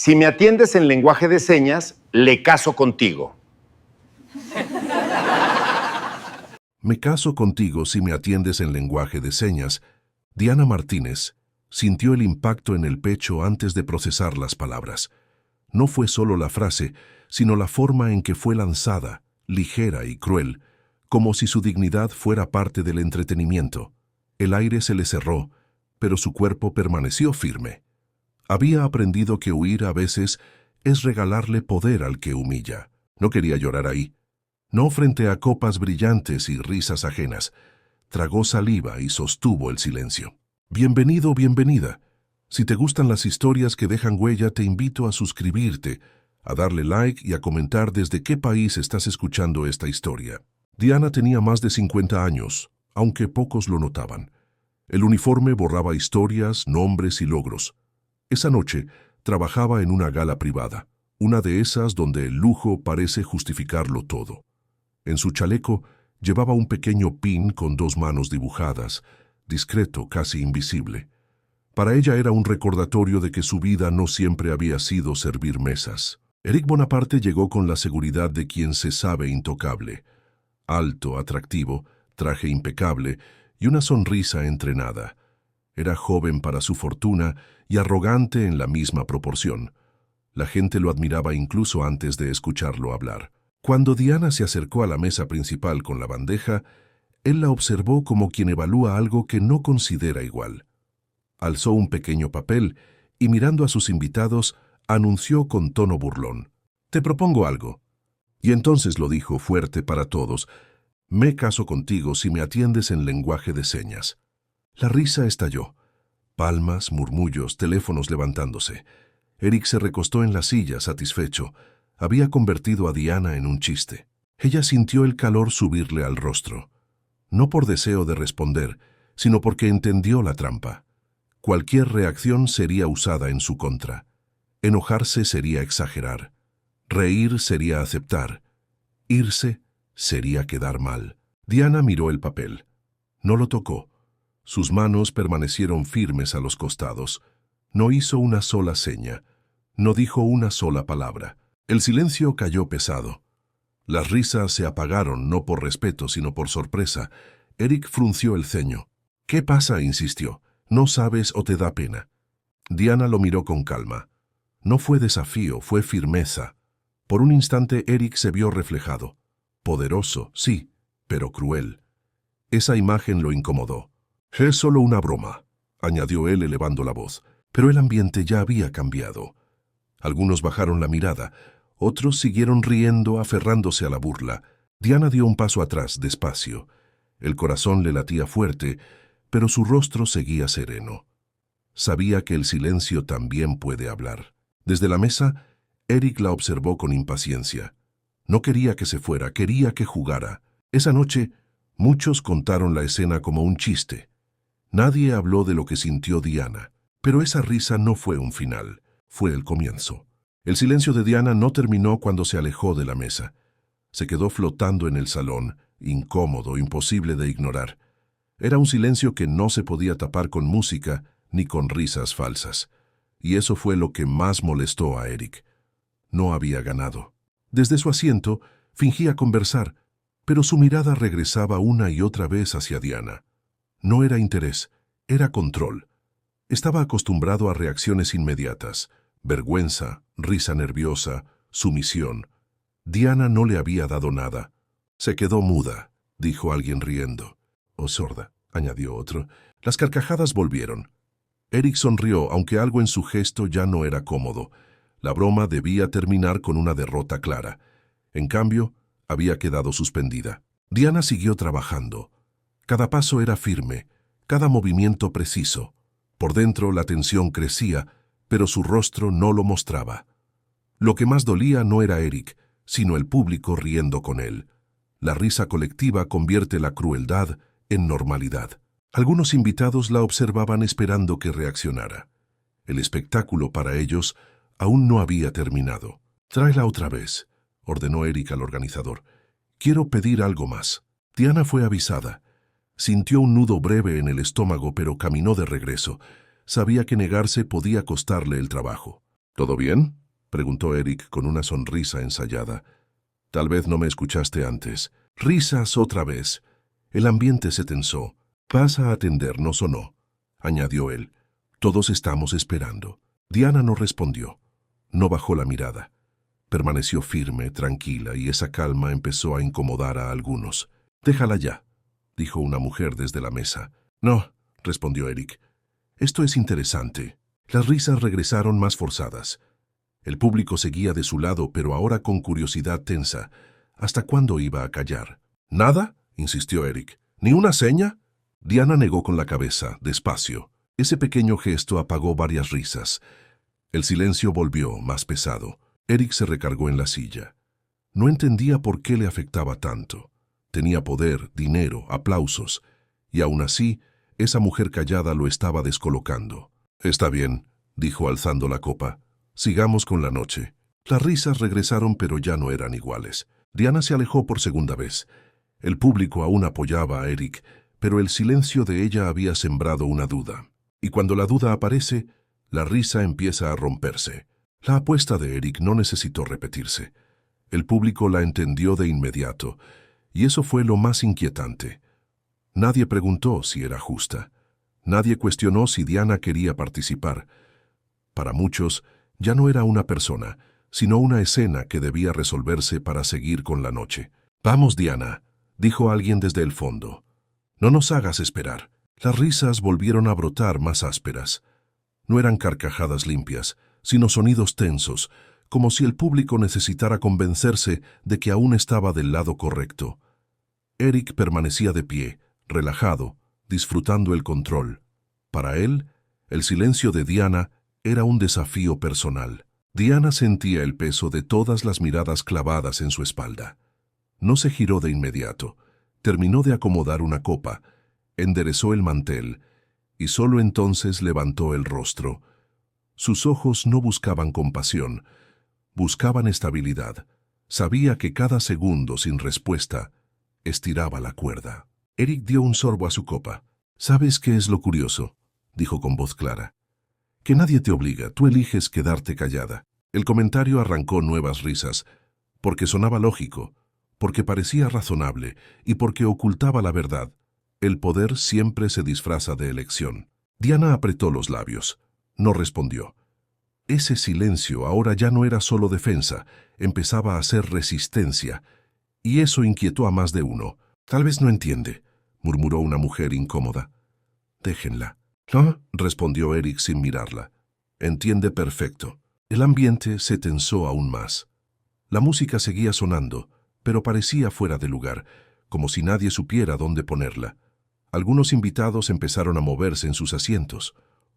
Si me atiendes en lenguaje de señas, le caso contigo. Me caso contigo si me atiendes en lenguaje de señas. Diana Martínez sintió el impacto en el pecho antes de procesar las palabras. No fue solo la frase, sino la forma en que fue lanzada, ligera y cruel, como si su dignidad fuera parte del entretenimiento. El aire se le cerró, pero su cuerpo permaneció firme. Había aprendido que huir a veces es regalarle poder al que humilla. No quería llorar ahí. No frente a copas brillantes y risas ajenas. Tragó saliva y sostuvo el silencio. Bienvenido, bienvenida. Si te gustan las historias que dejan huella, te invito a suscribirte, a darle like y a comentar desde qué país estás escuchando esta historia. Diana tenía más de 50 años, aunque pocos lo notaban. El uniforme borraba historias, nombres y logros. Esa noche trabajaba en una gala privada, una de esas donde el lujo parece justificarlo todo. En su chaleco llevaba un pequeño pin con 2 manos dibujadas, discreto, casi invisible. Para ella era un recordatorio de que su vida no siempre había sido servir mesas. Éric Bonaparte llegó con la seguridad de quien se sabe intocable. Alto, atractivo, traje impecable y una sonrisa entrenada. Era joven para su fortuna y arrogante en la misma proporción. La gente lo admiraba incluso antes de escucharlo hablar. Cuando Diana se acercó a la mesa principal con la bandeja, él la observó como quien evalúa algo que no considera igual. Alzó un pequeño papel y, mirando a sus invitados, anunció con tono burlón: «Te propongo algo». Y entonces lo dijo fuerte para todos: «Me caso contigo si me atiendes en lenguaje de señas». La risa estalló. Palmas, murmullos, teléfonos levantándose. Éric se recostó en la silla, satisfecho. Había convertido a Diana en un chiste. Ella sintió el calor subirle al rostro. No por deseo de responder, sino porque entendió la trampa. Cualquier reacción sería usada en su contra. Enojarse sería exagerar. Reír sería aceptar. Irse sería quedar mal. Diana miró el papel. No lo tocó. Sus manos permanecieron firmes a los costados. No hizo una sola seña. No dijo una sola palabra. El silencio cayó pesado. Las risas se apagaron no por respeto, sino por sorpresa. Éric frunció el ceño. «¿Qué pasa?», insistió. «¿No sabes o te da pena?». Diana lo miró con calma. No fue desafío, fue firmeza. Por un instante Éric se vio reflejado. Poderoso, sí, pero cruel. Esa imagen lo incomodó. «Es solo una broma», añadió él elevando la voz. Pero el ambiente ya había cambiado. Algunos bajaron la mirada, otros siguieron riendo, aferrándose a la burla. Diana dio un paso atrás, despacio. El corazón le latía fuerte, pero su rostro seguía sereno. Sabía que el silencio también puede hablar. Desde la mesa, Éric la observó con impaciencia. No quería que se fuera, quería que jugara. Esa noche, muchos contaron la escena como un chiste. Nadie habló de lo que sintió Diana, pero esa risa no fue un final, fue el comienzo. El silencio de Diana no terminó cuando se alejó de la mesa. Se quedó flotando en el salón, incómodo, imposible de ignorar. Era un silencio que no se podía tapar con música ni con risas falsas. Y eso fue lo que más molestó a Éric. No había ganado. Desde su asiento, fingía conversar, pero su mirada regresaba una y otra vez hacia Diana. No era interés, era control. Estaba acostumbrado a reacciones inmediatas: vergüenza, risa nerviosa, sumisión. Diana no le había dado nada. «Se quedó muda», dijo alguien riendo. «O sorda», añadió otro. Las carcajadas volvieron. Éric sonrió, aunque algo en su gesto ya no era cómodo. La broma debía terminar con una derrota clara. En cambio, había quedado suspendida. Diana siguió trabajando. Cada paso era firme, cada movimiento preciso. Por dentro la tensión crecía, pero su rostro no lo mostraba. Lo que más dolía no era Éric, sino el público riendo con él. La risa colectiva convierte la crueldad en normalidad. Algunos invitados la observaban esperando que reaccionara. El espectáculo para ellos aún no había terminado. «Tráela otra vez», ordenó Éric al organizador. «Quiero pedir algo más». Diana fue avisada. Sintió un nudo breve en el estómago, pero caminó de regreso. Sabía que negarse podía costarle el trabajo. ¿Todo bien?, preguntó Eric con una sonrisa ensayada. Tal vez no me escuchaste antes. Risas otra vez. El ambiente se tensó. ¿Vas a atendernos o no?, añadió él. Todos estamos esperando. Diana no respondió. No bajó la mirada. Permaneció firme, tranquila, y esa calma empezó a incomodar a algunos. «Déjala ya», dijo una mujer desde la mesa. «No», respondió Eric. «Esto es interesante». Las risas regresaron más forzadas. El público seguía de su lado, pero ahora con curiosidad tensa. ¿Hasta cuándo iba a callar? «¿Nada?», insistió Eric. «¿Ni una seña?». Diana negó con la cabeza, despacio. Ese pequeño gesto apagó varias risas. El silencio volvió más pesado. Eric se recargó en la silla. No entendía por qué le afectaba tanto. Tenía poder, dinero, aplausos, y aún así, esa mujer callada lo estaba descolocando. «Está bien», dijo alzando la copa. «Sigamos con la noche». Las risas regresaron, pero ya no eran iguales. Diana se alejó por segunda vez. El público aún apoyaba a Eric, pero el silencio de ella había sembrado una duda. Y cuando la duda aparece, la risa empieza a romperse. La apuesta de Eric no necesitó repetirse. El público la entendió de inmediato, y eso fue lo más inquietante. Nadie preguntó si era justa. Nadie cuestionó si Diana quería participar. Para muchos, ya no era una persona, sino una escena que debía resolverse para seguir con la noche. «Vamos, Diana», dijo alguien desde el fondo. «No nos hagas esperar». Las risas volvieron a brotar más ásperas. No eran carcajadas limpias, sino sonidos tensos, como si el público necesitara convencerse de que aún estaba del lado correcto. Eric permanecía de pie, relajado, disfrutando el control. Para él, el silencio de Diana era un desafío personal. Diana sentía el peso de todas las miradas clavadas en su espalda. No se giró de inmediato. Terminó de acomodar una copa, enderezó el mantel y solo entonces levantó el rostro. Sus ojos no buscaban compasión, buscaban estabilidad. Sabía que cada segundo sin respuesta estiraba la cuerda. Eric dio un sorbo a su copa. «¿Sabes qué es lo curioso?», dijo con voz clara. «Que nadie te obliga, tú eliges quedarte callada». El comentario arrancó nuevas risas, porque sonaba lógico, porque parecía razonable y porque ocultaba la verdad. El poder siempre se disfraza de elección. Diana apretó los labios. No respondió. Ese silencio ahora ya no era solo defensa, empezaba a ser resistencia, y eso inquietó a más de uno. «Tal vez no entiende», murmuró una mujer incómoda. «Déjenla». «No», respondió Eric sin mirarla. «Entiende perfecto». El ambiente se tensó aún más. La música seguía sonando, pero parecía fuera de lugar, como si nadie supiera dónde ponerla. Algunos invitados empezaron a moverse en sus asientos.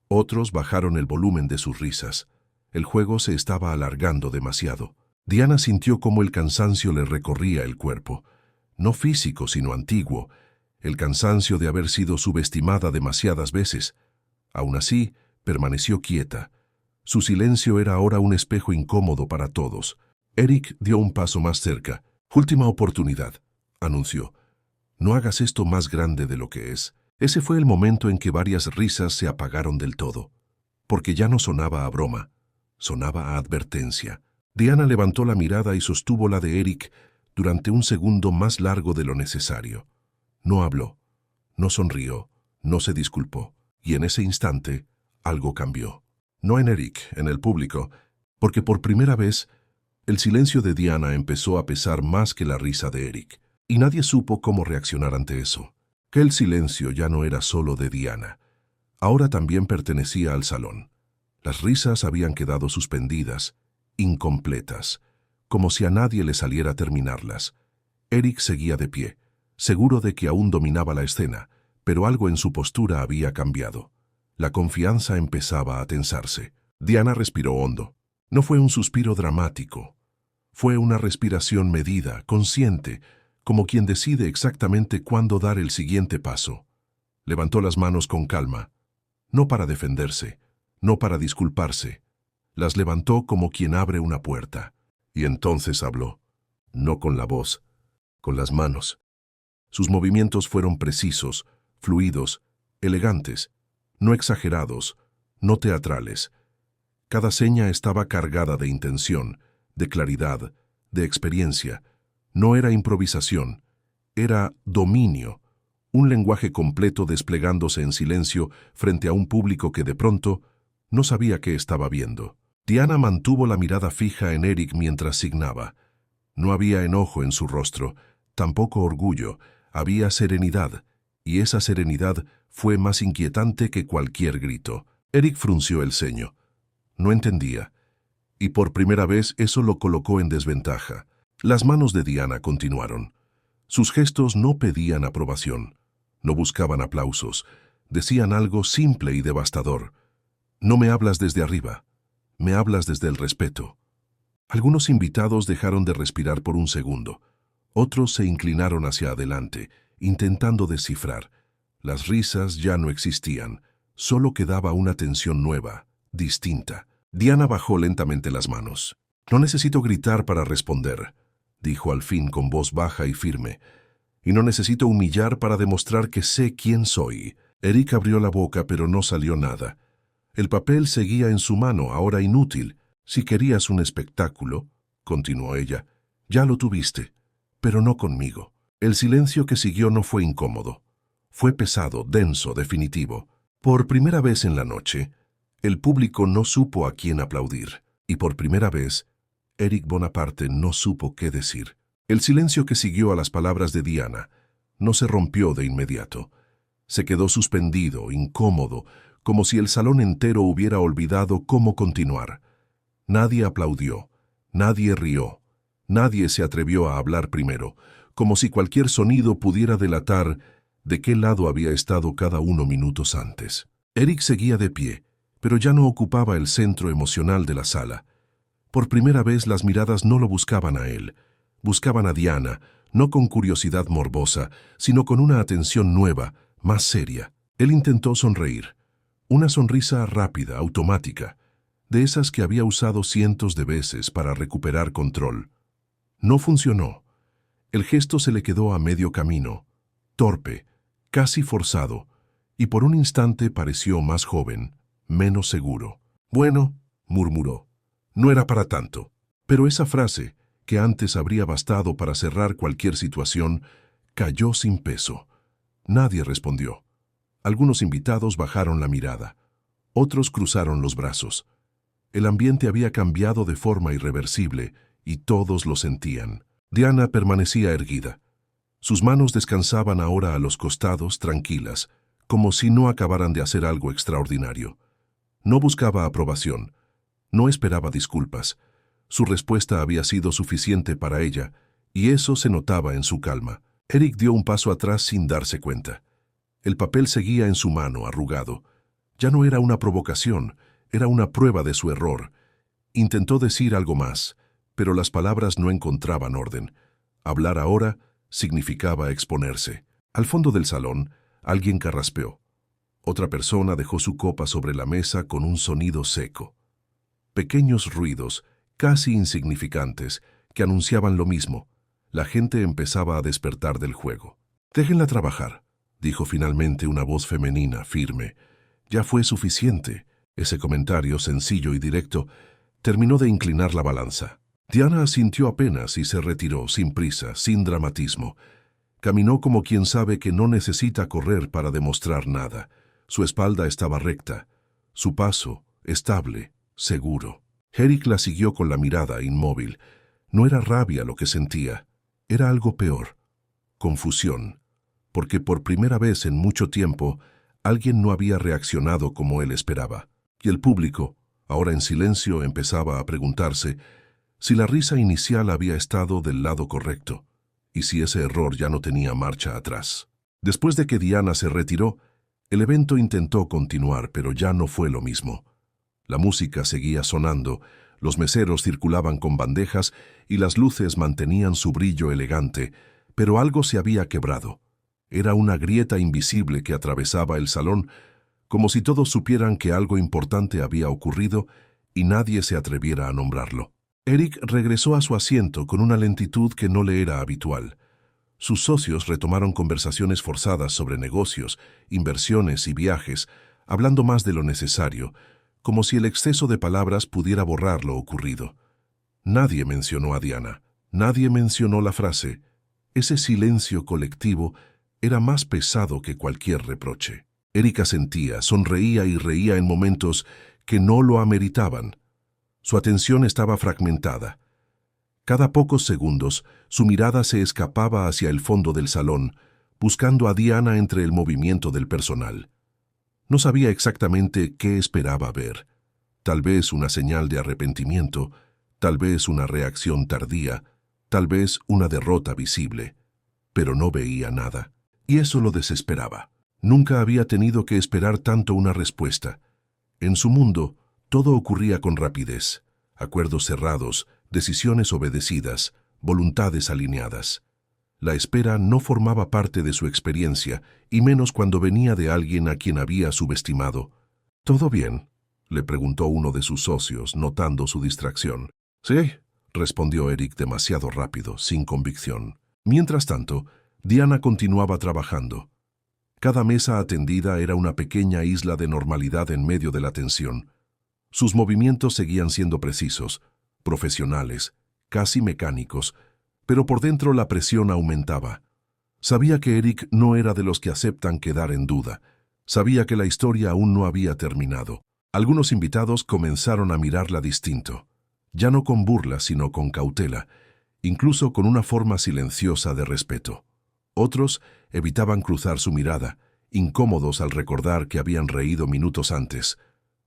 Otros bajaron el volumen de sus risas. El juego se estaba alargando demasiado. Diana sintió cómo el cansancio le recorría el cuerpo. No físico, sino antiguo. El cansancio de haber sido subestimada demasiadas veces. Aún así, permaneció quieta. Su silencio era ahora un espejo incómodo para todos. Eric dio un paso más cerca. «Última oportunidad», anunció. «No hagas esto más grande de lo que es». Ese fue el momento en que varias risas se apagaron del todo, porque ya no sonaba a broma, sonaba a advertencia. Diana levantó la mirada y sostuvo la de Eric durante un segundo más largo de lo necesario. No habló, no sonrió, no se disculpó, y en ese instante algo cambió. No en Eric, en el público, porque por primera vez el silencio de Diana empezó a pesar más que la risa de Eric, y nadie supo cómo reaccionar ante eso. Que el silencio ya no era solo de Diana, ahora también pertenecía al salón. Las risas habían quedado suspendidas, incompletas, como si a nadie le saliera terminarlas. Eric seguía de pie, seguro de que aún dominaba la escena, pero algo en su postura había cambiado. La confianza empezaba a tensarse. Diana respiró hondo. No fue un suspiro dramático. Fue una respiración medida, consciente, como quien decide exactamente cuándo dar el siguiente paso. Levantó las manos con calma, no para defenderse, no para disculparse. Las levantó como quien abre una puerta. Y entonces habló, no con la voz, con las manos. Sus movimientos fueron precisos, fluidos, elegantes, no exagerados, no teatrales. Cada seña estaba cargada de intención, de claridad, de experiencia. No era improvisación, era dominio, un lenguaje completo desplegándose en silencio frente a un público que de pronto no sabía qué estaba viendo. Diana mantuvo la mirada fija en Eric mientras signaba. No había enojo en su rostro, tampoco orgullo, había serenidad, y esa serenidad fue más inquietante que cualquier grito. Eric frunció el ceño. No entendía, y por primera vez eso lo colocó en desventaja. Las manos de Diana continuaron. Sus gestos no pedían aprobación, no buscaban aplausos, decían algo simple y devastador. No me hablas desde arriba, me hablas desde el respeto. Algunos invitados dejaron de respirar por un segundo. Otros se inclinaron hacia adelante, intentando descifrar. Las risas ya no existían, solo quedaba una tensión nueva, distinta. Diana bajó lentamente las manos. No necesito gritar para responder, dijo al fin con voz baja y firme. Y no necesito humillar para demostrar que sé quién soy. Eric abrió la boca, pero no salió nada. El papel seguía en su mano, ahora inútil. Si querías un espectáculo, continuó ella, ya lo tuviste, pero no conmigo. El silencio que siguió no fue incómodo. Fue pesado, denso, definitivo. Por primera vez en la noche, el público no supo a quién aplaudir. Y por primera vez, Eric Bonaparte no supo qué decir. El silencio que siguió a las palabras de Diana no se rompió de inmediato. Se quedó suspendido, incómodo, como si el salón entero hubiera olvidado cómo continuar. Nadie aplaudió, nadie rió, nadie se atrevió a hablar primero, como si cualquier sonido pudiera delatar de qué lado había estado cada uno minutos antes. Eric seguía de pie, pero ya no ocupaba el centro emocional de la sala. Por primera vez las miradas no lo buscaban a él, buscaban a Diana, no con curiosidad morbosa, sino con una atención nueva, más seria. Él intentó sonreír, una sonrisa rápida, automática, de esas que había usado cientos de veces para recuperar control. No funcionó. El gesto se le quedó a medio camino, torpe, casi forzado, y por un instante pareció más joven, menos seguro. Bueno, murmuró, no era para tanto. Pero esa frase, que antes habría bastado para cerrar cualquier situación, cayó sin peso. Nadie respondió. Algunos invitados bajaron la mirada. Otros cruzaron los brazos. El ambiente había cambiado de forma irreversible y todos lo sentían. Diana permanecía erguida. Sus manos descansaban ahora a los costados, tranquilas, como si no acabaran de hacer algo extraordinario. No buscaba aprobación. No esperaba disculpas. Su respuesta había sido suficiente para ella, y eso se notaba en su calma. Eric dio un paso atrás sin darse cuenta. El papel seguía en su mano, arrugado. Ya no era una provocación, era una prueba de su error. Intentó decir algo más, pero las palabras no encontraban orden. Hablar ahora significaba exponerse. Al fondo del salón, alguien carraspeó. Otra persona dejó su copa sobre la mesa con un sonido seco. Pequeños ruidos, casi insignificantes, que anunciaban lo mismo. La gente empezaba a despertar del juego. «Déjenla trabajar», dijo finalmente una voz femenina, firme. Ya fue suficiente. Ese comentario sencillo y directo terminó de inclinar la balanza. Diana asintió apenas y se retiró, sin prisa, sin dramatismo. Caminó como quien sabe que no necesita correr para demostrar nada. Su espalda estaba recta, su paso estable, seguro. Eric la siguió con la mirada, inmóvil. No era rabia lo que sentía, era algo peor, confusión, porque por primera vez en mucho tiempo alguien no había reaccionado como él esperaba. Y el público, ahora en silencio, empezaba a preguntarse si la risa inicial había estado del lado correcto, y si ese error ya no tenía marcha atrás. Después de que Diana se retiró, el evento intentó continuar, pero ya no fue lo mismo. La música seguía sonando, los meseros circulaban con bandejas y las luces mantenían su brillo elegante, pero algo se había quebrado. Era una grieta invisible que atravesaba el salón, como si todos supieran que algo importante había ocurrido y nadie se atreviera a nombrarlo. Eric regresó a su asiento con una lentitud que no le era habitual. Sus socios retomaron conversaciones forzadas sobre negocios, inversiones y viajes, hablando más de lo necesario, como si el exceso de palabras pudiera borrar lo ocurrido. Nadie mencionó a Diana, nadie mencionó la frase. Ese silencio colectivo era más pesado que cualquier reproche. Erika sentía, sonreía y reía en momentos que no lo ameritaban. Su atención estaba fragmentada. Cada pocos segundos, su mirada se escapaba hacia el fondo del salón, buscando a Diana entre el movimiento del personal. No sabía exactamente qué esperaba ver. Tal vez una señal de arrepentimiento, tal vez una reacción tardía, tal vez una derrota visible. Pero no veía nada, y eso lo desesperaba. Nunca había tenido que esperar tanto una respuesta. En su mundo, todo ocurría con rapidez. Acuerdos cerrados, decisiones obedecidas, voluntades alineadas. La espera no formaba parte de su experiencia, y menos cuando venía de alguien a quien había subestimado. «¿Todo bien?», le preguntó uno de sus socios, notando su distracción. «Sí», respondió Eric demasiado rápido, sin convicción. Mientras tanto, Diana continuaba trabajando. Cada mesa atendida era una pequeña isla de normalidad en medio de la tensión. Sus movimientos seguían siendo precisos, profesionales, casi mecánicos, pero por dentro la presión aumentaba. Sabía que Eric no era de los que aceptan quedar en duda. Sabía que la historia aún no había terminado. Algunos invitados comenzaron a mirarla distinto, ya no con burla, sino con cautela, incluso con una forma silenciosa de respeto. Otros evitaban cruzar su mirada, incómodos al recordar que habían reído minutos antes.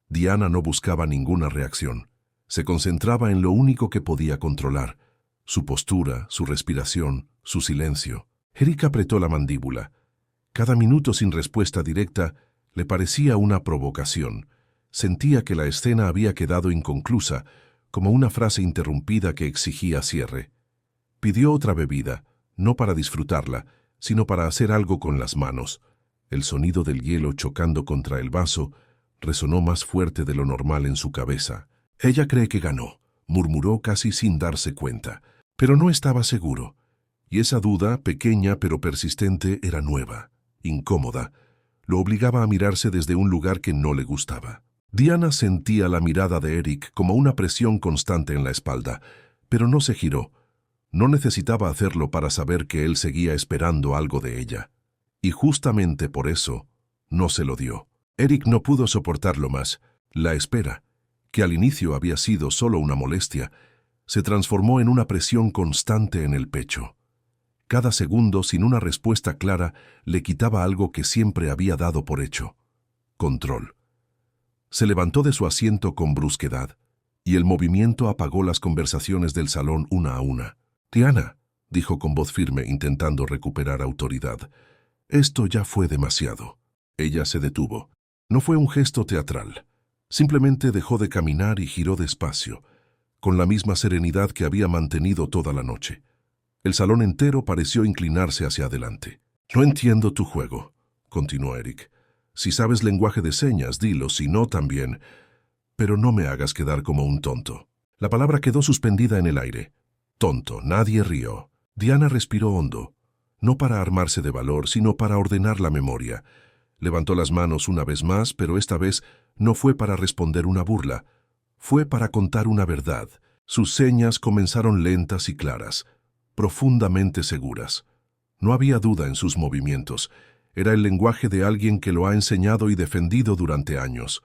Diana no buscaba ninguna reacción. Se concentraba en lo único que podía controlar: su postura, su respiración, su silencio. Eric apretó la mandíbula. Cada minuto sin respuesta directa le parecía una provocación. Sentía que la escena había quedado inconclusa, como una frase interrumpida que exigía cierre. Pidió otra bebida, no para disfrutarla, sino para hacer algo con las manos. El sonido del hielo chocando contra el vaso resonó más fuerte de lo normal en su cabeza. «Ella cree que ganó», murmuró casi sin darse cuenta, pero no estaba seguro. Y esa duda, pequeña pero persistente, era nueva, incómoda. Lo obligaba a mirarse desde un lugar que no le gustaba. Diana sentía la mirada de Eric como una presión constante en la espalda, pero no se giró. No necesitaba hacerlo para saber que él seguía esperando algo de ella. Y justamente por eso, no se lo dio. Eric no pudo soportarlo más. La espera, que al inicio había sido solo una molestia, se transformó en una presión constante en el pecho. Cada segundo, sin una respuesta clara, le quitaba algo que siempre había dado por hecho: control. Se levantó de su asiento con brusquedad, y el movimiento apagó las conversaciones del salón una a una. «Diana», dijo con voz firme, intentando recuperar autoridad, «esto ya fue demasiado». Ella se detuvo. No fue un gesto teatral. Simplemente dejó de caminar y giró despacio, con la misma serenidad que había mantenido toda la noche. El salón entero pareció inclinarse hacia adelante. «No entiendo tu juego», continuó Eric. «Si sabes lenguaje de señas, dilo, si no, también. Pero no me hagas quedar como un tonto». La palabra quedó suspendida en el aire. Tonto. Nadie rió. Diana respiró hondo, no para armarse de valor, sino para ordenar la memoria. Levantó las manos una vez más, pero esta vez no fue para responder una burla. Fue para contar una verdad. Sus señas comenzaron lentas y claras, profundamente seguras. No había duda en sus movimientos. Era el lenguaje de alguien que lo ha enseñado y defendido durante años.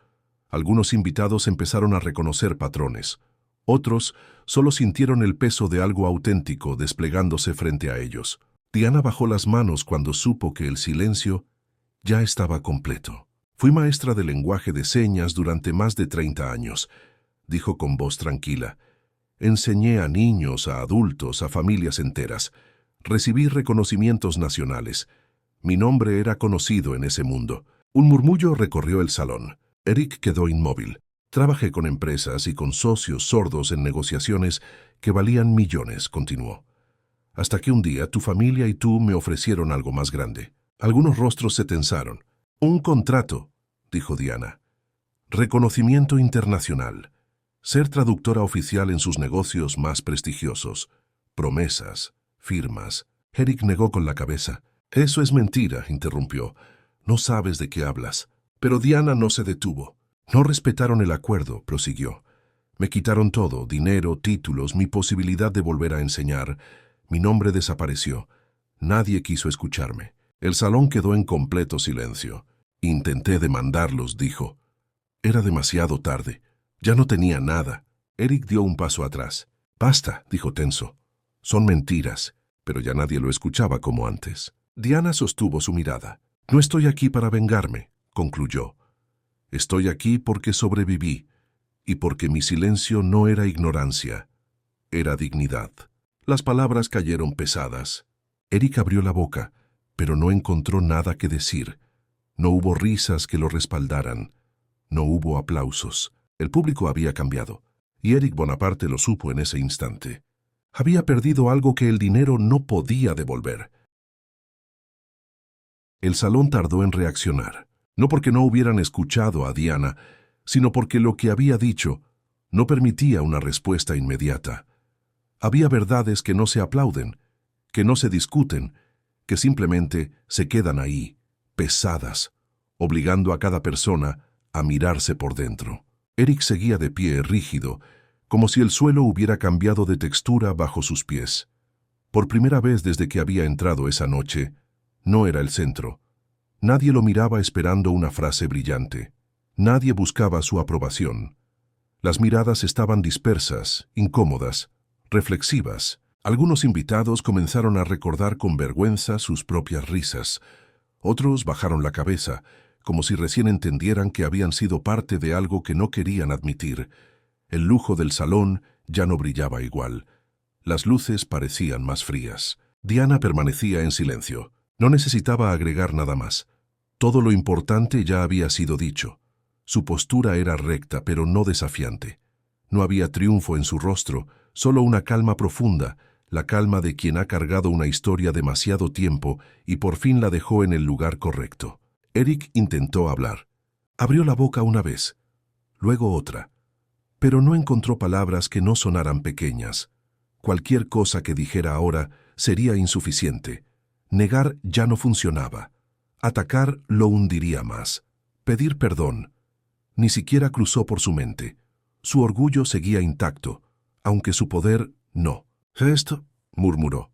Algunos invitados empezaron a reconocer patrones. Otros solo sintieron el peso de algo auténtico desplegándose frente a ellos. Diana bajó las manos cuando supo que el silencio ya estaba completo. «Fui maestra de lenguaje de señas durante más de 30 años», dijo con voz tranquila. «Enseñé a niños, a adultos, a familias enteras. Recibí reconocimientos nacionales. Mi nombre era conocido en ese mundo». Un murmullo recorrió el salón. Eric quedó inmóvil. «Trabajé con empresas y con socios sordos en negociaciones que valían millones», continuó. «Hasta que un día tu familia y tú me ofrecieron algo más grande». Algunos rostros se tensaron. «Un contrato», dijo Diana. «Reconocimiento internacional. Ser traductora oficial en sus negocios más prestigiosos. Promesas, firmas». Eric negó con la cabeza. «Eso es mentira», interrumpió. «No sabes de qué hablas». Pero Diana no se detuvo. No respetaron el acuerdo, prosiguió. Me quitaron todo, dinero, títulos, mi posibilidad de volver a enseñar. Mi nombre desapareció. Nadie quiso escucharme. El salón quedó en completo silencio. Intenté demandarlos, dijo. Era demasiado tarde. Ya no tenía nada. Eric dio un paso atrás. Basta, dijo tenso. Son mentiras, pero ya nadie lo escuchaba como antes. Diana sostuvo su mirada. No estoy aquí para vengarme, concluyó. Estoy aquí porque sobreviví y porque mi silencio no era ignorancia, era dignidad. Las palabras cayeron pesadas. Eric abrió la boca, pero no encontró nada que decir. No hubo risas que lo respaldaran. No hubo aplausos. El público había cambiado, y Eric Bonaparte lo supo en ese instante. Había perdido algo que el dinero no podía devolver. El salón tardó en reaccionar, no porque no hubieran escuchado a Diana, sino porque lo que había dicho no permitía una respuesta inmediata. Había verdades que no se aplauden, que no se discuten, que simplemente se quedan ahí, pesadas, obligando a cada persona a mirarse por dentro. Eric seguía de pie, rígido, como si el suelo hubiera cambiado de textura bajo sus pies. Por primera vez desde que había entrado esa noche, no era el centro. Nadie lo miraba esperando una frase brillante. Nadie buscaba su aprobación. Las miradas estaban dispersas, incómodas, reflexivas. Algunos invitados comenzaron a recordar con vergüenza sus propias risas. Otros bajaron la cabeza, como si recién entendieran que habían sido parte de algo que no querían admitir. El lujo del salón ya no brillaba igual. Las luces parecían más frías. Diana permanecía en silencio. No necesitaba agregar nada más. Todo lo importante ya había sido dicho. Su postura era recta, pero no desafiante. No había triunfo en su rostro, solo una calma profunda, la calma de quien ha cargado una historia demasiado tiempo y por fin la dejó en el lugar correcto. Eric intentó hablar. Abrió la boca una vez, luego otra, pero no encontró palabras que no sonaran pequeñas. Cualquier cosa que dijera ahora sería insuficiente. Negar ya no funcionaba. Atacar lo hundiría más. Pedir perdón. Ni siquiera cruzó por su mente. Su orgullo seguía intacto, aunque su poder no. «Esto», murmuró.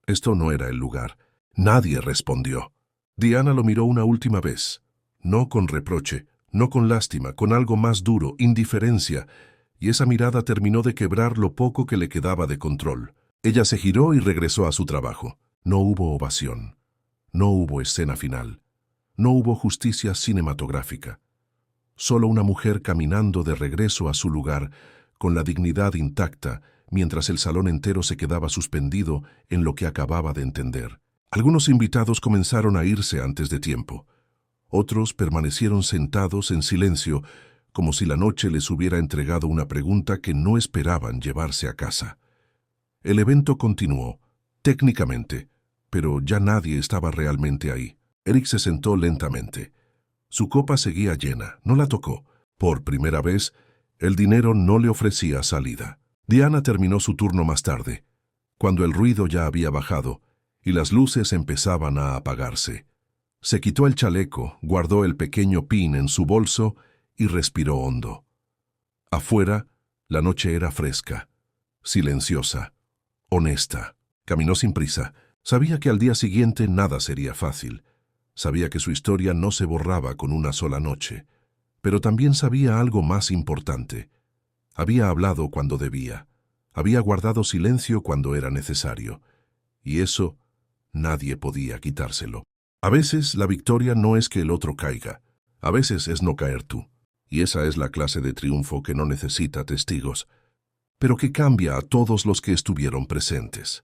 Esto no era el lugar. Nadie respondió. Diana lo miró una última vez. No con reproche, no con lástima, con algo más duro, indiferencia, y esa mirada terminó de quebrar lo poco que le quedaba de control. Ella se giró y regresó a su trabajo. No hubo ovación. No hubo escena final. No hubo justicia cinematográfica. Solo una mujer caminando de regreso a su lugar, con la dignidad intacta, mientras el salón entero se quedaba suspendido en lo que acababa de entender. Algunos invitados comenzaron a irse antes de tiempo. Otros permanecieron sentados en silencio, como si la noche les hubiera entregado una pregunta que no esperaban llevarse a casa. El evento continuó, técnicamente, pero ya nadie estaba realmente ahí. Eric se sentó lentamente. Su copa seguía llena, no la tocó. Por primera vez, el dinero no le ofrecía salida. Diana terminó su turno más tarde, cuando el ruido ya había bajado y las luces empezaban a apagarse. Se quitó el chaleco, guardó el pequeño pin en su bolso y respiró hondo. Afuera, la noche era fresca, silenciosa, honesta. Caminó sin prisa. Sabía que al día siguiente nada sería fácil. Sabía que su historia no se borraba con una sola noche. Pero también sabía algo más importante. Había hablado cuando debía. Había guardado silencio cuando era necesario. Y eso nadie podía quitárselo. A veces la victoria no es que el otro caiga. A veces es no caer tú. Y esa es la clase de triunfo que no necesita testigos, pero que cambia a todos los que estuvieron presentes.